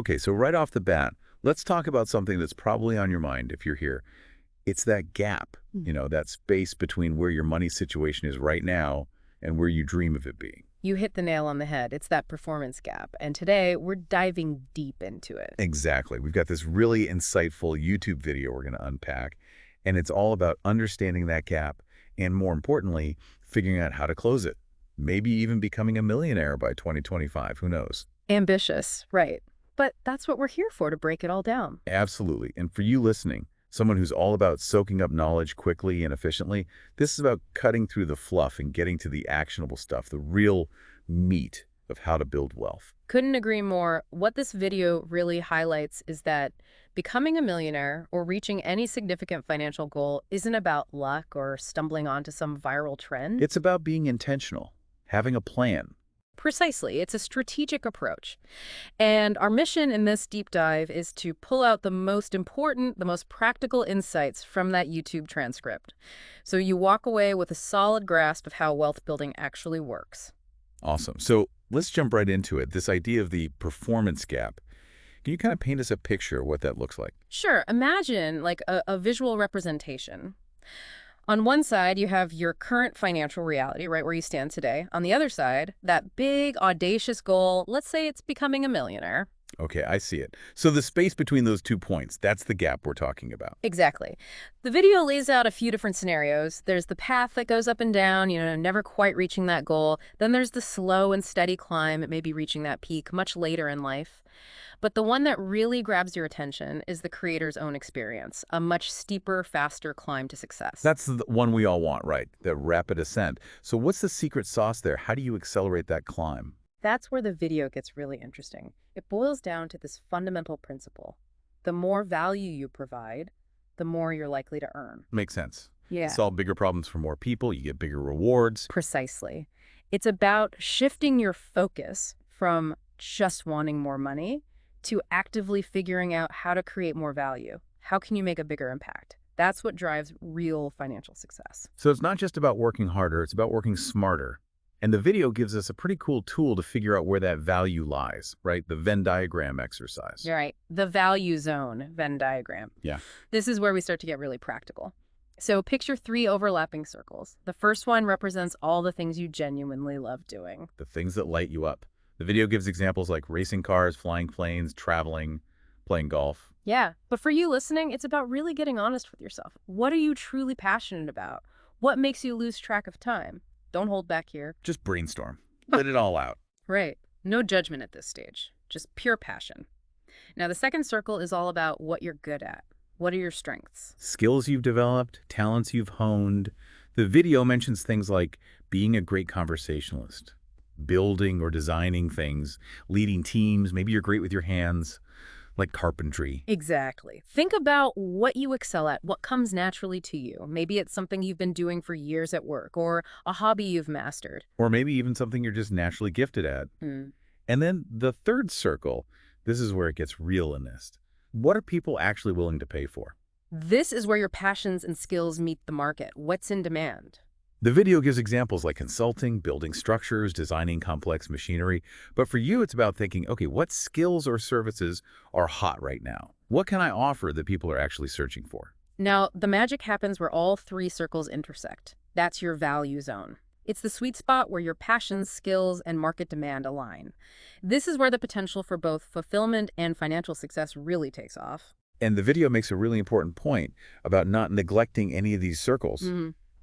Okay, so right off the bat, let's talk about something that's probably on your mind if you're here. It's that gap, that space between where your money situation is right now and where you dream of it being. You hit the nail on the head. It's that performance gap. And today we're diving deep into it. Exactly. We've got this really insightful YouTube video we're going to unpack, and it's all about understanding that gap and, more importantly, figuring out how to close it. Maybe even becoming a millionaire by 2025. Who knows? Ambitious, right. But that's what we're here for, to break it all down. Absolutely. And for you listening, someone who's all about soaking up knowledge quickly and efficiently, this is about cutting through the fluff and getting to the actionable stuff, the real meat of how to build wealth. Couldn't agree more. What this video really highlights is that becoming a millionaire or reaching any significant financial goal isn't about luck or stumbling onto some viral trend. It's about being intentional, having a plan. Precisely. It's a strategic approach. And our mission in this deep dive is to pull out the most important, the most practical insights from that YouTube transcript, so you walk away with a solid grasp of how wealth building actually works. Awesome. So let's jump right into it. This idea of the performance gap. Can you kind of paint us a picture of what that looks like? Sure. Imagine like a visual representation. On one side, you have your current financial reality, right where you stand today. On the other side, that big, audacious goal, let's say it's becoming a millionaire. Okay, I see it. So the space between those 2 points, that's the gap we're talking about. Exactly. The video lays out a few different scenarios. There's the path that goes up and down, never quite reaching that goal. Then there's the slow and steady climb, maybe reaching that peak much later in life. But the one that really grabs your attention is the creator's own experience, a much steeper, faster climb to success. That's the one we all want, right? The rapid ascent. So what's the secret sauce there? How do you accelerate that climb? That's where the video gets really interesting. It boils down to this fundamental principle. The more value you provide, the more you're likely to earn. Makes sense. Yeah. Solve bigger problems for more people, you get bigger rewards. Precisely. It's about shifting your focus from just wanting more money to actively figuring out how to create more value. How can you make a bigger impact? That's what drives real financial success. So it's not just about working harder, it's about working smarter. And the video gives us a pretty cool tool to figure out where that value lies, right? The Venn diagram exercise. You're right. The value zone Venn diagram. Yeah. This is where we start to get really practical. So picture 3 overlapping circles. The first one represents all the things you genuinely love doing. The things that light you up. The video gives examples like racing cars, flying planes, traveling, playing golf. Yeah, but for you listening, it's about really getting honest with yourself. What are you truly passionate about? What makes you lose track of time? Don't hold back here. Just brainstorm. Let it all out. Right. No judgment at this stage. Just pure passion. Now, the second circle is all about what you're good at. What are your strengths? Skills you've developed, talents you've honed. The video mentions things like being a great conversationalist, building or designing things, leading teams. Maybe you're great with your hands, like carpentry. Exactly. Think about what you excel at, what comes naturally to you. Maybe it's something you've been doing for years at work or a hobby you've mastered. Or maybe even something you're just naturally gifted at. And then the third circle, this is where it gets real in this. What are people actually willing to pay for? This is where your passions and skills meet the market. What's in demand? The video gives examples like consulting, building structures, designing complex machinery. But for you, it's about thinking, okay, what skills or services are hot right now? What can I offer that people are actually searching for? Now, the magic happens where all 3 circles intersect. That's your value zone. It's the sweet spot where your passions, skills, and market demand align. This is where the potential for both fulfillment and financial success really takes off. And the video makes a really important point about not neglecting any of these circles.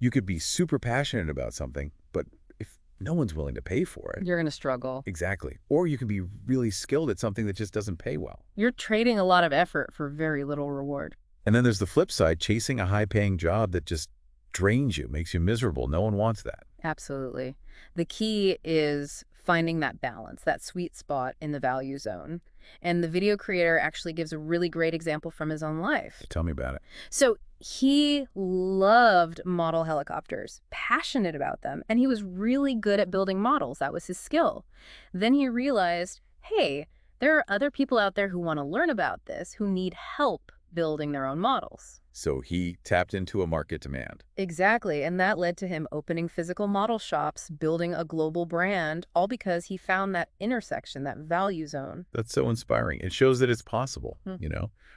You could be super passionate about something, but if no one's willing to pay for it, you're going to struggle. Exactly. Or you can be really skilled at something that just doesn't pay well. You're trading a lot of effort for very little reward. And then there's the flip side, chasing a high-paying job that just drains you, makes you miserable. No one wants that. Absolutely. The key is finding that balance, that sweet spot in the value zone. And the video creator actually gives a really great example from his own life. Tell me about it. So he loved model helicopters, passionate about them, and he was really good at building models. That was his skill. Then he realized, hey, there are other people out there who want to learn about this, who need help building their own models. So he tapped into a market demand. Exactly, and that led to him opening physical model shops, building a global brand, all because he found that intersection, that value zone. That's so inspiring. It shows that it's possible, Hmm.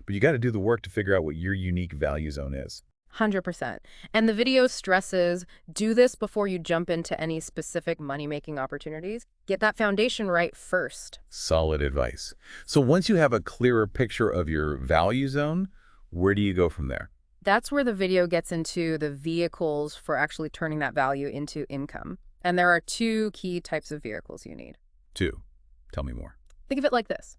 but you got to do the work to figure out what your unique value zone is. 100%. And the video stresses, do this before you jump into any specific money-making opportunities. Get that foundation right first. Solid advice. So once you have a clearer picture of your value zone, where do you go from there? That's where the video gets into the vehicles for actually turning that value into income. And there are two key types of vehicles you need. Two. Tell me more. Think of it like this.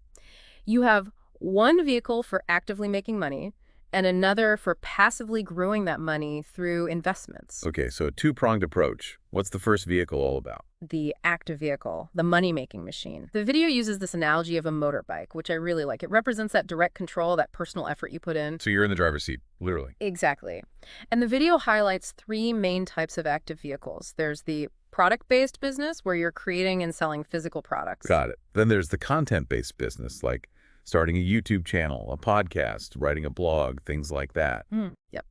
You have one vehicle for actively making money and another for passively growing that money through investments. Okay, so a two-pronged approach. What's the first vehicle all about? The active vehicle, the money-making machine. The video uses this analogy of a motorbike, which I really like. It represents that direct control, that personal effort you put in. So you're in the driver's seat, literally. Exactly. And the video highlights three main types of active vehicles. There's the product-based business, where you're creating and selling physical products. Got it. Then there's the content-based business, like starting a YouTube channel, a podcast, writing a blog, things like that. Yep.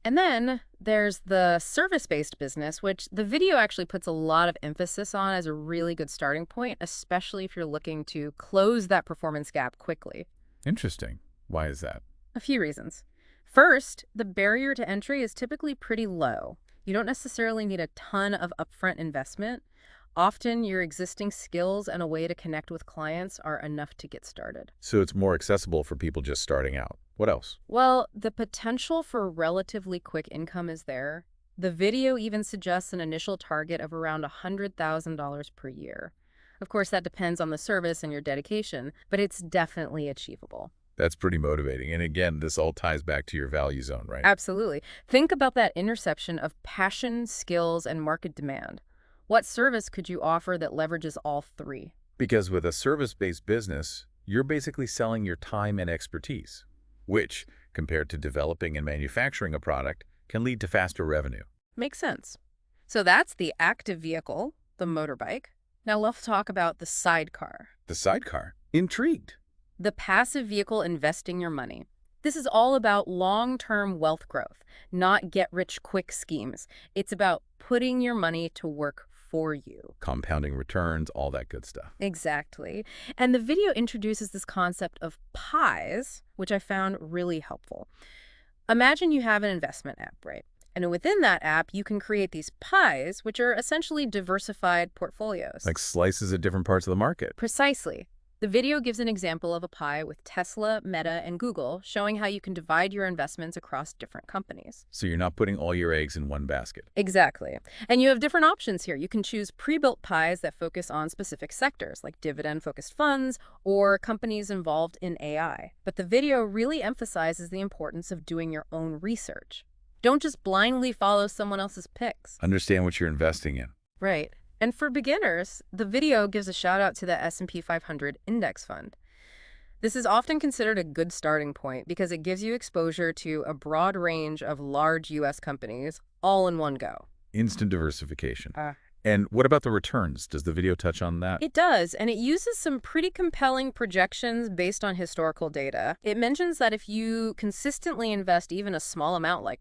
And then there's the service-based business, which the video actually puts a lot of emphasis on as a really good starting point, especially if you're looking to close that performance gap quickly. Interesting. Why is that? A few reasons. First, the barrier to entry is typically pretty low. You don't necessarily need a ton of upfront investment. Often, your existing skills and a way to connect with clients are enough to get started. So it's more accessible for people just starting out. What else? Well, the potential for relatively quick income is there. The video even suggests an initial target of around $100,000 per year. Of course, that depends on the service and your dedication, but it's definitely achievable. That's pretty motivating. And again, this all ties back to your value zone, right? Absolutely. Think about that intersection of passion, skills, and market demand. What service could you offer that leverages all three? Because with a service-based business, you're basically selling your time and expertise, which, compared to developing and manufacturing a product, can lead to faster revenue. Makes sense. So that's the active vehicle, the motorbike. Now let's talk about the sidecar. The sidecar? Intrigued. The passive vehicle investing your money. This is all about long-term wealth growth, not get-rich-quick schemes. It's about putting your money to work for you. Compounding returns, all that good stuff. Exactly. And the video introduces this concept of pies, which I found really helpful. Imagine you have an investment app, right? And within that app, you can create these pies, which are essentially diversified portfolios. Like slices of different parts of the market. Precisely. The video gives an example of a pie with Tesla, Meta, and Google, showing how you can divide your investments across different companies. So you're not putting all your eggs in one basket. Exactly. And you have different options here. You can choose pre-built pies that focus on specific sectors, like dividend-focused funds or companies involved in AI. But the video really emphasizes the importance of doing your own research. Don't just blindly follow someone else's picks. Understand what you're investing in. Right. And for beginners, the video gives a shout out to the S&P 500 index fund. This is often considered a good starting point because it gives you exposure to a broad range of large U.S. companies all in one go. Instant diversification. And what about the returns? Does the video touch on that? It does, and it uses some pretty compelling projections based on historical data. It mentions that if you consistently invest even a small amount, like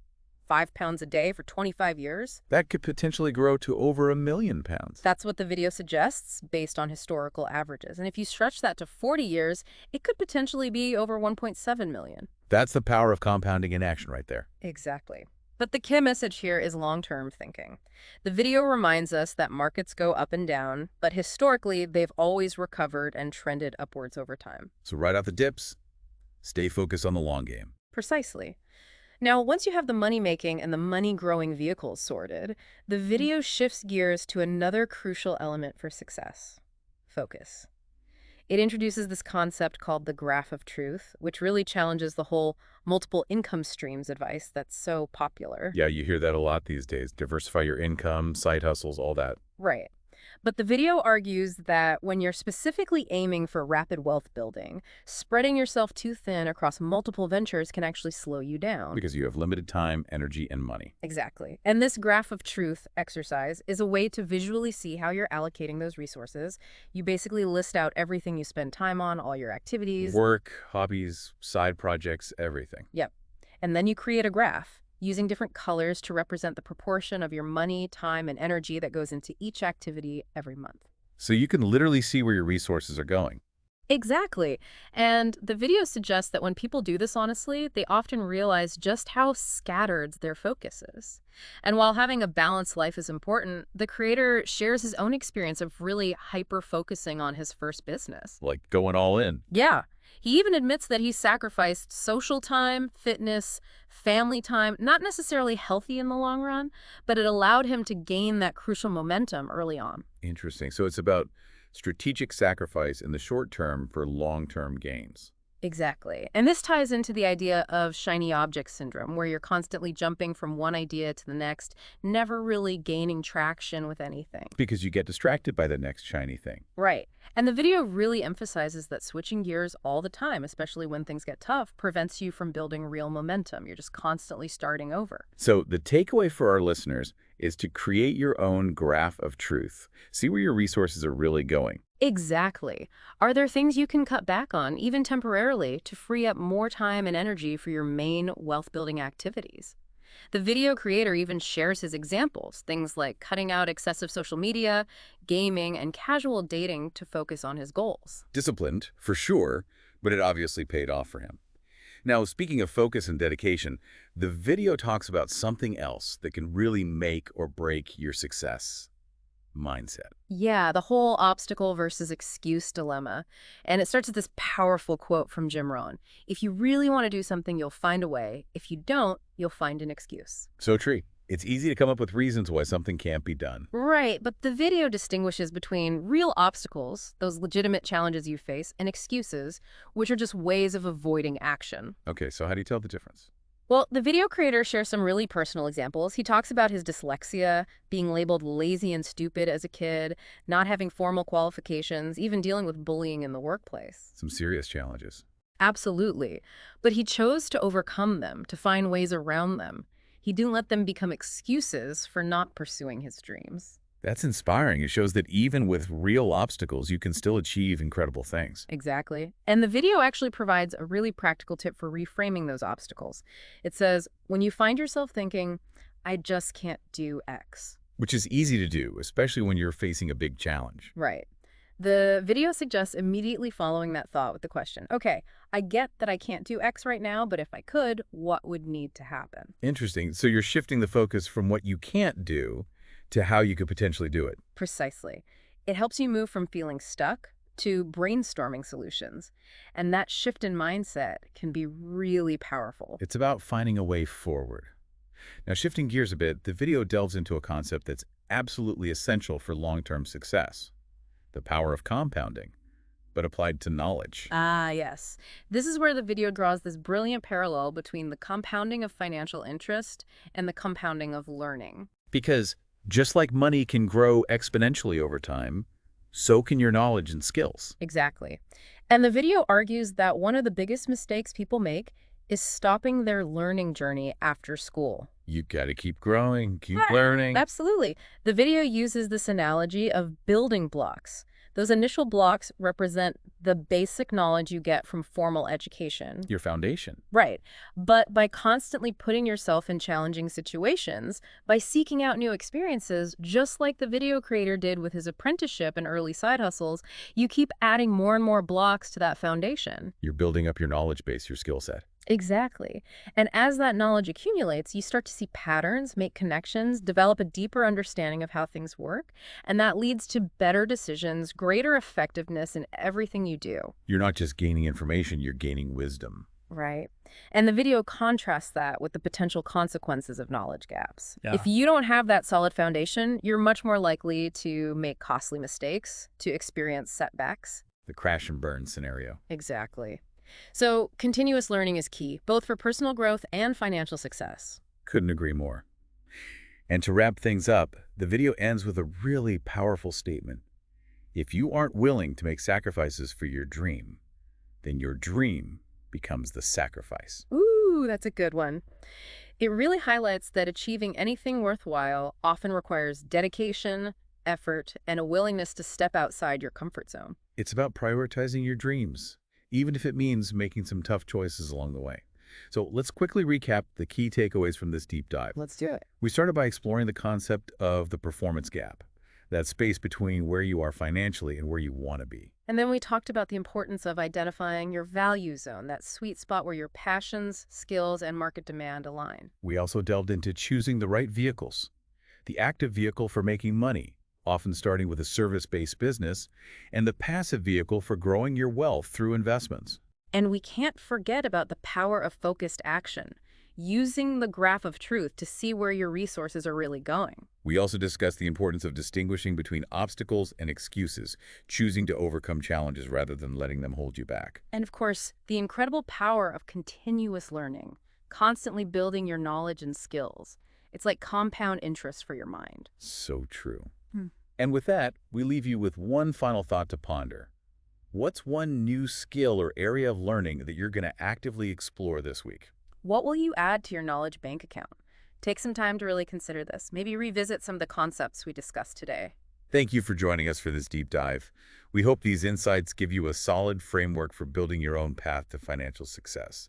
£5 a day for 25 years. That could potentially grow to over £1 million. That's what the video suggests based on historical averages. And if you stretch that to 40 years, it could potentially be over 1.7 million. That's the power of compounding in action right there. Exactly. But the key message here is long-term thinking. The video reminds us that markets go up and down, but historically, they've always recovered and trended upwards over time. So ride out the dips, stay focused on the long game. Precisely. Now, once you have the money-making and the money-growing vehicles sorted, the video shifts gears to another crucial element for success: focus. It introduces this concept called the graph of truth, which really challenges the whole multiple income streams advice that's so popular. Yeah, you hear that a lot these days. Diversify your income, side hustles, all that. Right. But the video argues that when you're specifically aiming for rapid wealth building, spreading yourself too thin across multiple ventures can actually slow you down. Because you have limited time, energy, and money. Exactly. And this graph of truth exercise is a way to visually see how you're allocating those resources. You basically list out everything you spend time on, all your activities. Work, hobbies, side projects, everything. Yep. And then you create a graph using different colors to represent the proportion of your money, time, and energy that goes into each activity every month. So you can literally see where your resources are going. Exactly. And the video suggests that when people do this honestly, they often realize just how scattered their focus is. And while having a balanced life is important, the creator shares his own experience of really hyper-focusing on his first business. Like going all in. Yeah. He even admits that he sacrificed social time, fitness, family time, not necessarily healthy in the long run, but it allowed him to gain that crucial momentum early on. Interesting. So it's about strategic sacrifice in the short term for long-term gains. Exactly. And this ties into the idea of shiny object syndrome, where you're constantly jumping from one idea to the next, never really gaining traction with anything. Because you get distracted by the next shiny thing. Right. And the video really emphasizes that switching gears all the time, especially when things get tough, prevents you from building real momentum. You're just constantly starting over. So the takeaway for our listeners is to create your own graph of truth. See where your resources are really going. Exactly. Are there things you can cut back on, even temporarily, to free up more time and energy for your main wealth-building activities? The video creator even shares his examples, things like cutting out excessive social media, gaming, and casual dating to focus on his goals. Disciplined, for sure, but it obviously paid off for him. Now, speaking of focus and dedication, the video talks about something else that can really make or break your success: mindset. Yeah, the whole obstacle versus excuse dilemma. And it starts with this powerful quote from Jim Rohn. If you really want to do something, you'll find a way. If you don't, you'll find an excuse. So true. It's easy to come up with reasons why something can't be done. Right, but the video distinguishes between real obstacles, those legitimate challenges you face, and excuses, which are just ways of avoiding action. Okay, so how do you tell the difference? Well, the video creator shares some really personal examples. He talks about his dyslexia, being labeled lazy and stupid as a kid, not having formal qualifications, even dealing with bullying in the workplace. Some serious challenges. Absolutely. But he chose to overcome them, to find ways around them. He didn't let them become excuses for not pursuing his dreams. That's inspiring. It shows that even with real obstacles, you can still achieve incredible things. Exactly. And the video actually provides a really practical tip for reframing those obstacles. It says, when you find yourself thinking, I just can't do X. Which is easy to do, especially when you're facing a big challenge. Right. The video suggests immediately following that thought with the question, okay, I get that I can't do X right now, but if I could, what would need to happen? Interesting. So you're shifting the focus from what you can't do to how you could potentially do it. Precisely. It helps you move from feeling stuck to brainstorming solutions. And that shift in mindset can be really powerful. It's about finding a way forward. Now, shifting gears a bit, the video delves into a concept that's absolutely essential for long-term success: the power of compounding, but applied to knowledge. Ah, yes. This is where the video draws this brilliant parallel between the compounding of financial interest and the compounding of learning. Because just like money can grow exponentially over time, so can your knowledge and skills. Exactly. And the video argues that one of the biggest mistakes people make is stopping their learning journey after school. You got to keep growing, keep Right. learning. Absolutely. The video uses this analogy of building blocks. Those initial blocks represent the basic knowledge you get from formal education. Your foundation. Right. But by constantly putting yourself in challenging situations, by seeking out new experiences, just like the video creator did with his apprenticeship and early side hustles, you keep adding more and more blocks to that foundation. You're building up your knowledge base, your skill set. Exactly. And as that knowledge accumulates, you start to see patterns, make connections, develop a deeper understanding of how things work, and that leads to better decisions, greater effectiveness in everything you do. You're not just gaining information, you're gaining wisdom. Right. And the video contrasts that with the potential consequences of knowledge gaps. Yeah. If you don't have that solid foundation, you're much more likely to make costly mistakes, to experience setbacks. The crash and burn scenario. Exactly. So continuous learning is key, both for personal growth and financial success. Couldn't agree more. And to wrap things up, the video ends with a really powerful statement. If you aren't willing to make sacrifices for your dream, then your dream becomes the sacrifice. Ooh, that's a good one. It really highlights that achieving anything worthwhile often requires dedication, effort, and a willingness to step outside your comfort zone. It's about prioritizing your dreams, even if it means making some tough choices along the way. So let's quickly recap the key takeaways from this deep dive. Let's do it. We started by exploring the concept of the performance gap, that space between where you are financially and where you want to be. And then we talked about the importance of identifying your value zone, that sweet spot where your passions, skills, and market demand align. We also delved into choosing the right vehicles, the active vehicle for making money, often starting with a service-based business, and the passive vehicle for growing your wealth through investments. And we can't forget about the power of focused action, using the graph of truth to see where your resources are really going. We also discussed the importance of distinguishing between obstacles and excuses, choosing to overcome challenges rather than letting them hold you back. And of course, the incredible power of continuous learning, constantly building your knowledge and skills. It's like compound interest for your mind. So true. Hmm. And with that, we leave you with one final thought to ponder. What's one new skill or area of learning that you're going to actively explore this week? What will you add to your knowledge bank account? Take some time to really consider this. Maybe revisit some of the concepts we discussed today. Thank you for joining us for this deep dive. We hope these insights give you a solid framework for building your own path to financial success.